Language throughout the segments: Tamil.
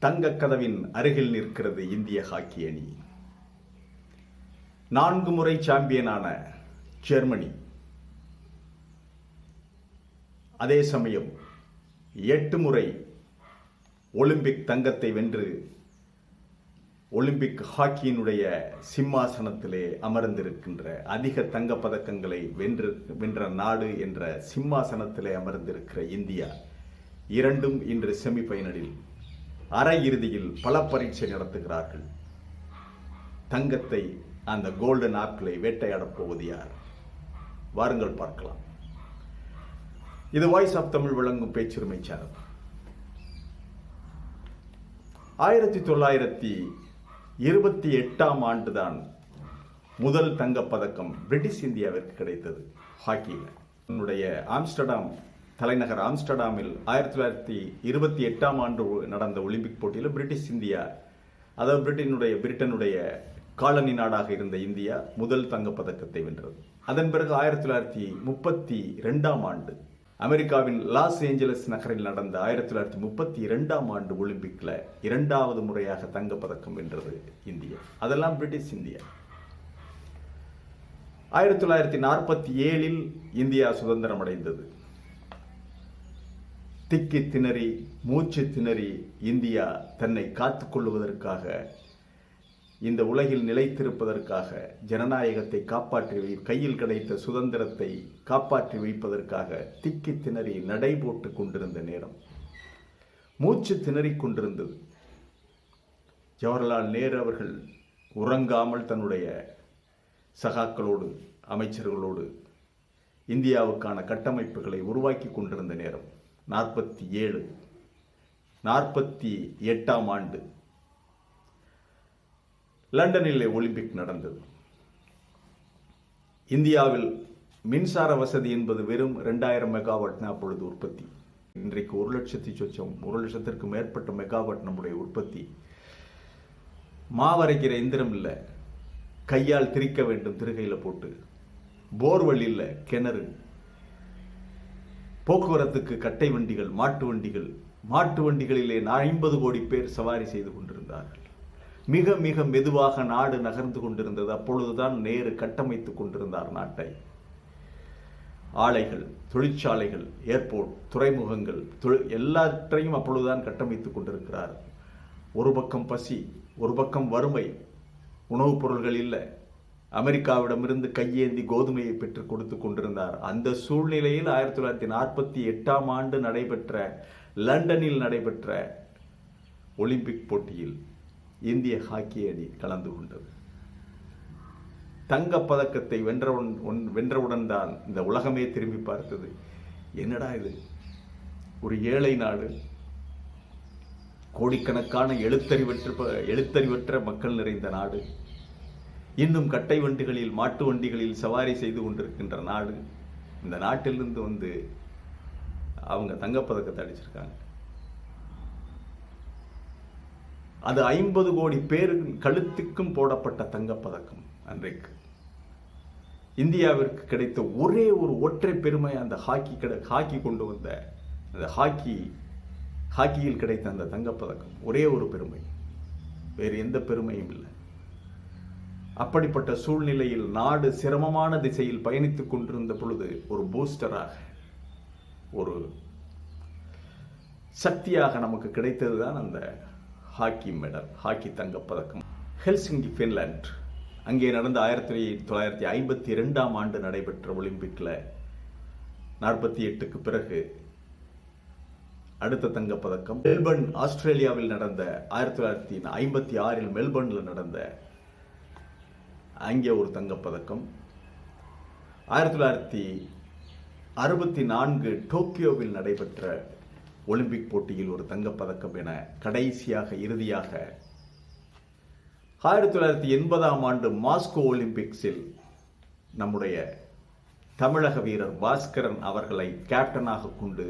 தங்கக் கதவின் அருகில் நிற்கிறது இந்திய ஹாக்கி அணி. 4 முறை சாம்பியனான ஜெர்மனி அதே சமயம் 8 முறை ஒலிம்பிக் தங்கத்தை வென்று ஒலிம்பிக் ஹாக்கியினுடைய சிம்மாசனத்திலே அமர்ந்திருக்கின்ற, அதிக தங்கப் பதக்கங்களை வென்ற நாடு என்ற சிம்மாசனத்திலே அமர்ந்திருக்கிற இந்தியா இரண்டும் இன்று செமிஃபைனலில் அரையிறுதியில் பல பரீட்சை நடத்துகிறார்கள். தங்கத்தை, அந்த கோல்டன் ஆப்பிளை வேட்டையாடப் போவது யார்? வாருங்கள் பார்க்கலாம். இது வாய்ஸ் ஆஃப் தமிழ் வழங்கும் பேச்சுரிமை சேனல். 1928ஆம் ஆண்டுதான் முதல் தங்கப்பதக்கம் பிரிட்டிஷ் இந்தியாவிற்கு கிடைத்தது ஹாக்கியில். என்னுடைய ஆம்ஸ்டர்டாம் தலைநகர் ஆம்ஸ்டர்டாமில் 1928ஆம் ஆண்டு நடந்த ஒலிம்பிக் போட்டியில் பிரிட்டிஷ் இந்தியா, அதாவது பிரிட்டனுடைய காலனி நாடாக இருந்த இந்தியா முதல் தங்கப்பதக்கத்தை வென்றது. அதன் பிறகு 1932ஆம் ஆண்டு அமெரிக்காவின் லாஸ் ஏஞ்சலஸ் நகரில் நடந்த 1932ஆம் ஆண்டு ஒலிம்பிக்ல 2வது முறையாக தங்கப்பதக்கம் வென்றது இந்தியா. அதெல்லாம் பிரிட்டிஷ் இந்தியா. 1947இல் இந்தியா சுதந்திரம் அடைந்தது. திக்கி திணறி, மூச்சு திணறி இந்தியா தன்னை காத்துக் கொள்வதற்காக, இந்த உலகில் நிலைத்திருப்பதற்காக, ஜனநாயகத்தை காப்பாற்றி கையில் கிடைத்த சுதந்திரத்தை காப்பாற்றி வைப்பதற்காக திக்கி திணறி நடைபோட்டு கொண்டிருந்த நேரம், மூச்சு திணறிக் கொண்டிருந்தது. ஜவஹர்லால் நேரு அவர்கள் உறங்காமல் தன்னுடைய சகாக்களோடு, அமைச்சர்களோடு இந்தியாவுக்கான கட்டமைப்புகளை உருவாக்கி கொண்டிருந்த நேரம் 48ஆம் ஆண்டு லண்டனில் ஒலிம்பிக் நடந்தது. இந்தியாவில் மின்சார வசதி என்பது வெறும் 2000 மெகாவாட் அப்பொழுது உற்பத்தி. இன்றைக்கு 1,00,000 மேற்பட்ட மெகாவாட் நம்முடைய உற்பத்தி. மாவரைக்கிற எந்திரம் இல்லை, கையால் திரிக்க வேண்டும் திருகையில் போட்டு. போர்வெல் இல்லை, கிணறு. போக்குவரத்துக்கு கட்டை வண்டிகள், மாட்டு வண்டிகளிலே 50 கோடி பேர் சவாரி செய்து கொண்டிருந்தார்கள். மிக மிக மெதுவாக நாடு நகர்ந்து கொண்டிருந்தது. அப்பொழுதுதான் நேரு கட்டமைத்துக் கொண்டிருந்தார் நாட்டை. ஆலைகள், தொழிற்சாலைகள், ஏர்போர்ட், துறைமுகங்கள், எல்லாற்றையும் அப்பொழுதுதான் கட்டமைத்துக் கொண்டிருக்கிறார். ஒரு பக்கம் பசி, ஒரு பக்கம் வறுமை, உணவுப் பொருள்கள் இல்லை. அமெரிக்காவிடமிருந்து கையேந்தி கோதுமையை பெற்றுக் கொடுத்து கொண்டிருந்தார். அந்த சூழ்நிலையில் 1948ஆம் ஆண்டு லண்டனில் நடைபெற்ற ஒலிம்பிக் போட்டியில் இந்திய ஹாக்கி அணி கலந்து கொண்டது. தங்கப் பதக்கத்தை வென்றவுடன் தான் இந்த உலகமே திரும்பி பார்த்தது. என்னடா இது, ஒரு ஏழை நாடு, கோடிக்கணக்கான எழுத்தறிவற்ற மக்கள் நிறைந்த நாடு, இன்னும் கட்டை வண்டிகளில், மாட்டு வண்டிகளில் சவாரி செய்து கொண்டிருக்கின்ற நாடு. இந்த நாட்டிலிருந்து வந்து அவங்க தங்கப்பதக்கத்தை அடிச்சிருக்காங்க. அது 50 கோடி பேர் கழுத்துக்கும் போடப்பட்ட தங்கப்பதக்கம். அன்றைக்கு இந்தியாவிற்கு கிடைத்த ஒரே ஒரு ஒற்றை பெருமை அந்த ஹாக்கி கொண்டு வந்த அந்த ஹாக்கியில் கிடைத்த அந்த தங்கப்பதக்கம். ஒரே ஒரு பெருமை, வேறு எந்த பெருமையும் இல்லை. அப்படிப்பட்ட சூழ்நிலையில் நாடு சிரமமான திசையில் பயணித்துக் கொண்டிருந்த பொழுது ஒரு பூஸ்டராக, ஒரு சக்தியாக நமக்கு கிடைத்ததுதான் அந்த ஹாக்கி மெடல், ஹாக்கி தங்கப்பதக்கம். ஹெல்சிங்கி, பின்லாந்து, அங்கே நடந்த 1952ஆம் ஆண்டு நடைபெற்ற ஒலிம்பிக்ல 48க்கு பிறகு அடுத்த தங்கப்பதக்கம். மெல்பர்ன், ஆஸ்திரேலியாவில் நடந்த 1956இல் மெல்பர்னில் நடந்த அங்கே ஒரு தங்கப்பதக்கம். 1964 டோக்கியோவில் நடைபெற்ற ஒலிம்பிக் போட்டியில் ஒரு தங்கப்பதக்கம் என கடைசியாக, இறுதியாக 1980ஆம் ஆண்டு மாஸ்கோ ஒலிம்பிக்ஸில் நம்முடைய தமிழக வீரர் பாஸ்கரன் அவர்களை கேப்டனாக கொண்டு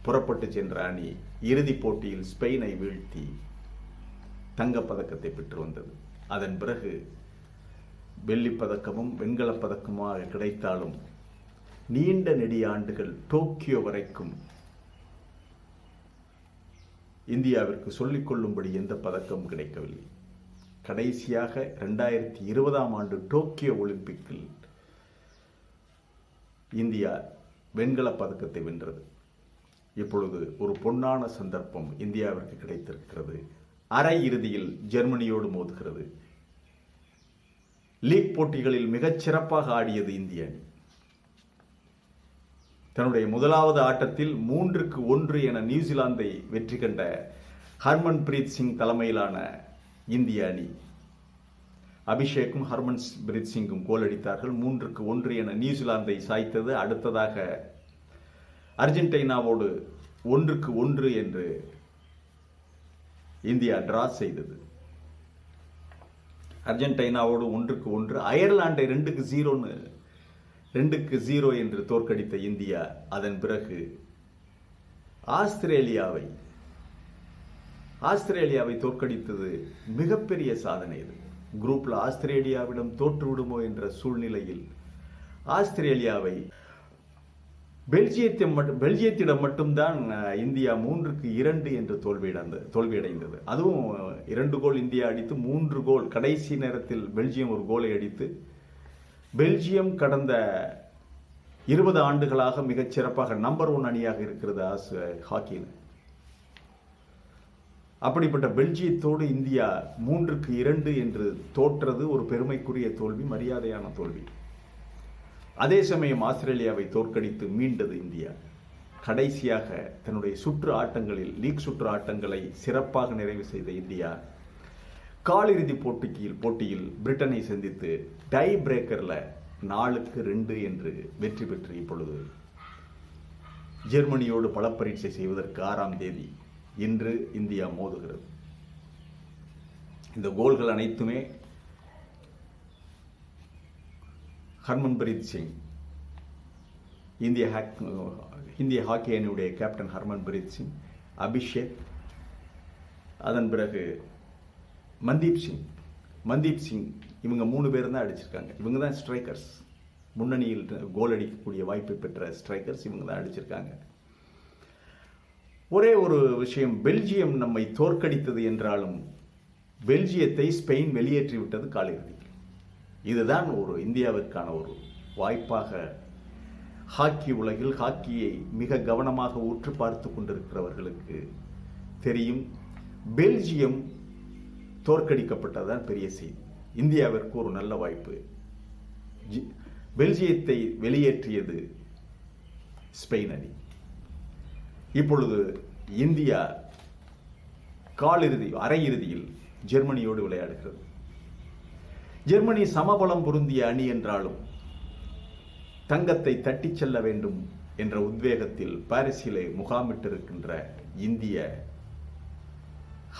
புறப்பட்டு சென்ற அணி இறுதிப் போட்டியில் ஸ்பெயினை வீழ்த்தி தங்கப்பதக்கத்தை பெற்று வந்தது. அதன் பிறகு வெள்ளிப்பதக்கமும் வெண்கலப் பதக்கமாக கிடைத்தாலும் நீண்ட நெடிய ஆண்டுகள் டோக்கியோ வரைக்கும் இந்தியாவிற்கு சொல்லிக்கொள்ளும்படி எந்த பதக்கமும் கிடைக்கவில்லை. கடைசியாக 2020ஆம் ஆண்டு டோக்கியோ ஒலிம்பிக்கில் இந்தியா வெண்கலப் பதக்கத்தை வென்றது. இப்பொழுது ஒரு பொன்னான சந்தர்ப்பம் இந்தியாவிற்கு கிடைத்திருக்கிறது. அரை இறுதியில் ஜெர்மனியோடு மோதுகிறது. லீக் போட்டிகளில் மிகச் சிறப்பாக ஆடியது இந்திய அணி. தன்னுடைய முதலாவது ஆட்டத்தில் 3-1 என நியூசிலாந்தை வெற்றி கண்ட ஹர்மன்பிரீத் சிங் தலைமையிலான இந்திய அணி, அபிஷேக்கும் ஹர்மன்பிரீத் சிங்கும் கோல் அடித்தார்கள். 3-1 என நியூசிலாந்தை சாய்த்தது. அடுத்ததாக அர்ஜென்டினாவோடு 1-1 என்று இந்தியா டிரா செய்தது. அர்ஜென்டினாவோடு 1-1, அயர்லாண்டை 2-0 என்று தோற்கடித்த இந்தியா அதன் பிறகு ஆஸ்திரேலியாவை தோற்கடித்தது மிகப்பெரிய சாதனை. இது குரூப்ல ஆஸ்திரேலியாவிடம் தோற்று விடுமோ என்ற சூழ்நிலையில் ஆஸ்திரேலியாவை பெல்ஜியத்திடம் மட்டும்தான் இந்தியா 3-2 என்று தோல்வியடைந்தது. அதுவும் 2 கோல் இந்தியா அடித்து 3 கோல் கடைசி நேரத்தில் பெல்ஜியம் ஒரு கோலை அடித்து, பெல்ஜியம் கடந்த 20 ஆண்டுகளாக மிகச் சிறப்பாக நம்பர் 1 அணியாக இருக்கிறது ஹாக்கியில். அப்படிப்பட்ட பெல்ஜியத்தோடு இந்தியா 3-2 என்று தோற்றது ஒரு பெருமைக்குரிய தோல்வி, மரியாதையான தோல்வி. அதே சமயம் ஆஸ்திரேலியாவை தோற்கடித்து மீண்டது இந்தியா. கடைசியாக தன்னுடைய லீக் சுற்று ஆட்டங்களை சிறப்பாக நிறைவு செய்த இந்தியா காலிறுதி போட்டியில் பிரிட்டனை சந்தித்து டை பிரேக்கர்ல 4-2 என்று வெற்றி பெற்று இப்பொழுது ஜெர்மனியோடு பலப்பரீட்சை செய்வதற்கு 6ஆம் தேதி இன்று இந்தியா மோதுகிறது. இந்த கோல்கள் அனைத்துமே ஹர்மன்பிரீத் சிங், இந்திய ஹாக்கி அணியுடைய கேப்டன் ஹர்மன்பிரீத் சிங், அபிஷேக், அதன் பிறகு மன்தீப் சிங் இவங்க 3 பேர் தான் அடிச்சிருக்காங்க. இவங்க தான் ஸ்ட்ரைக்கர்ஸ், முன்னணியில் கோல் அடிக்கக்கூடிய வாய்ப்பை பெற்ற ஸ்ட்ரைக்கர்ஸ் இவங்க தான் அடிச்சிருக்காங்க. ஒரே ஒரு விஷயம், பெல்ஜியம் நம்மை தோற்கடித்தது என்றாலும் பெல்ஜியத்தை ஸ்பெயின் வெளியேற்றி விட்டது காலிறுதி. இதுதான் ஒரு இந்தியாவிற்கான ஒரு வாய்ப்பாக ஹாக்கி உலகில் ஹாக்கியை மிக கவனமாக உற்று பார்த்து கொண்டிருக்கிறவர்களுக்கு தெரியும். பெல்ஜியம் தோற்கடிக்கப்பட்டதுதான் பெரிய செய்தி. இந்தியாவிற்கு ஒரு நல்ல வாய்ப்பு. பெல்ஜியத்தை வெளியேற்றியது ஸ்பெயின் அணி. இப்பொழுது இந்தியா அரையிறுதியில் ஜெர்மனியோடு விளையாடுகிறது. ஜெர்மனி சமபலம் பொருந்திய அணி என்றாலும் தங்கத்தை தட்டிச் செல்ல வேண்டும் என்ற உத்வேகத்தில் பாரிஸிலே முகாமிட்டிருக்கின்ற இந்திய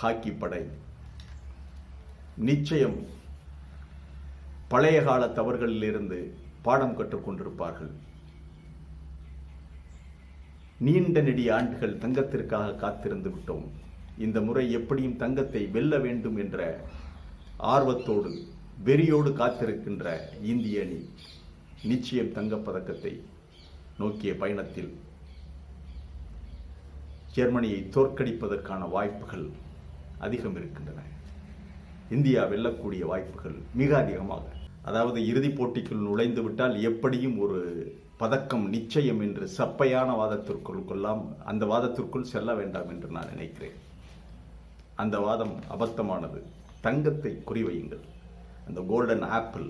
ஹாக்கி படை நிச்சயம் பழைய கால தவறுகளிலிருந்து பாடம் கற்றுக்கொண்டிருப்பார்கள். நீண்ட நெடிய ஆண்டுகள் தங்கத்திற்காக காத்திருந்து விட்டோம். இந்த முறை எப்படியும் தங்கத்தை வெல்ல வேண்டும் என்ற ஆர்வத்தோடு வெறியோடு காத்திருக்கின்ற இந்திய அணி நிச்சயம் தங்கப்பதக்கத்தை நோக்கிய பயணத்தில் ஜெர்மனியை தோற்கடிப்பதற்கான வாய்ப்புகள் அதிகம் இருக்கின்றன. இந்தியா வெல்லக்கூடிய வாய்ப்புகள் மிக அதிகமாக, அதாவது இறுதிப் போட்டிக்குள் நுழைந்து விட்டால் எப்படியும் ஒரு பதக்கம் நிச்சயம் என்று சப்பையான அந்த வாதத்திற்குள் செல்ல வேண்டாம் என்று நான் நினைக்கிறேன். அந்த வாதம் அபத்தமானது. தங்கத்தை குறிவையுங்கள். அந்த கோல்டன் ஆப்பிள்,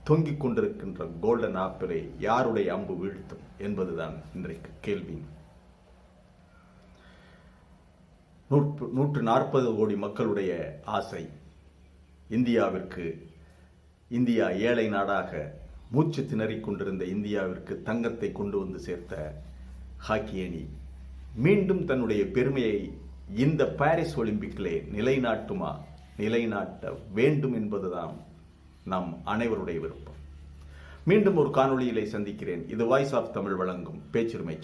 தொங்கிக் கொண்டிருக்கின்ற கோல்டன் ஆப்பிளை யாருடைய அம்பு வீழ்த்தும் என்பதுதான் இன்றைக்கு கேள்வி. 140 கோடி மக்களுடைய ஆசை. இந்தியா ஏழை நாடாக மூச்சு திணறிக் கொண்டிருந்த இந்தியாவிற்கு தங்கத்தை கொண்டு வந்து சேர்த்த ஹாக்கி அணி மீண்டும் தன்னுடைய பெருமையை இந்த பாரிஸ் ஒலிம்பிக்கிலே நிலைநாட்ட வேண்டும் என்பதுதான் நம் அனைவருடைய விருப்பம். மீண்டும் ஒரு காணொளியிலே சந்திக்கிறேன். இது வாய்ஸ் ஆஃப் தமிழ் வழங்கும் பேச்சுரிமை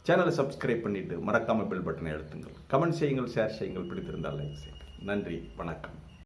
சேனலை சப்ஸ்கிரைப் பண்ணிட்டு மறக்காம பெல் பட்டனை அழுத்துங்கள். கமெண்ட் செய்யுங்கள், ஷேர் செய்யுங்கள், பிடித்திருந்தால் லைக் செய்யுங்கள். நன்றி, வணக்கம்.